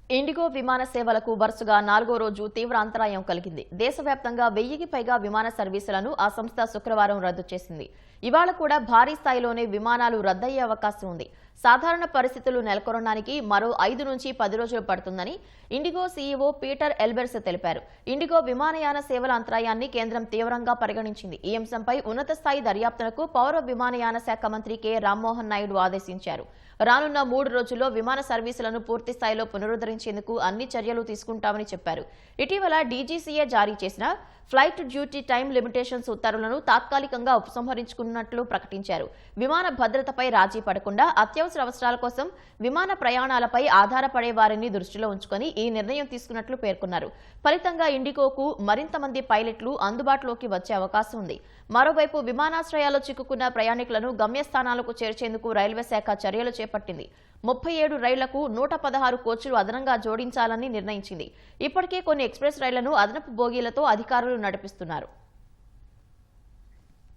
IndiGo విమాన సేవలకు వరుసగా 4వ రోజు తీవ్ర అంతరాయం కలిగింది. దేశవ్యాప్తంగా 1000కి పైగా విమాన సర్వీసులను ఆ సంస్థ శుక్రవారం రద్దు చేసింది. ఇవాళ కూడా భారీ స్థాయిలోనే విమానాలు రద్దయ్యే అవకాశం ఉంది. సాధారణ పరిస్థితులు నెలకొనడానికి మరో 5 నుంచి 10 రోజులు పడుతుందని ఇండిగో సీఈఓ పీటర్ ఎల్బెర్స్ తెలిపారు. ఇండిగో విమానయాన సేవల అంతరాయాన్ని కేంద్రం తీవ్రంగా పరిగణించింది. ఈ అంశంపై ఉన్నత స్థాయి దర్యాప్తునకు పౌర విమానయాన శాఖ మంత్రి కె రామ్మోహన్ నాయుడు ఆదేశించారు. రానున్న 3 రోజుల్లో విమాన సర్వీసులను పూర్తి స్థాయిలో పునరుద్ధరించేందుకు అన్ని చర్యలు తీసుకుంటామని చెప్పారు. ఇటీవల డీజీసీఏ జారీ చేసిన ఫ్లైట్ డ్యూటీ టైం లిమిటేషన్స్ ఉత్తర్వులను తాత్కాలికంగా ఉపసంహరించుకున్నట్లు ప్రకటించారు. విమాన భద్రతపై రాజీ పడకుండా అత్యవసర అవసరాల కోసం విమాన ప్రయాణాలపై ఆధారపడే వారిని దృష్టిలో ఉంచుకొని ఈ నిర్ణయం తీసుకున్నట్లు పేర్కొన్నారు. ఫలితంగా ఇండిగోకు మరింత మంది పైలట్లు అందుబాటులోకి వచ్చే అవకాశం ఉంది. మరోవైపు విమానాశ్రయాల్లో చిక్కుకున్న ప్రయాణికులను గమ్యస్థానాలకు చేర్చేందుకు రైల్వే శాఖ చర్యలు చేపట్టింది. 37 రైళ్లకు 116 కోచ్లు అదనంగా జోడించాలని నిర్ణయించింది. ఇప్పటికే కొన్ని ఎక్స్ప్రెస్ రైళ్లను అదనపు బోగీలతో అధికారులు నడిపిస్తున్నారు.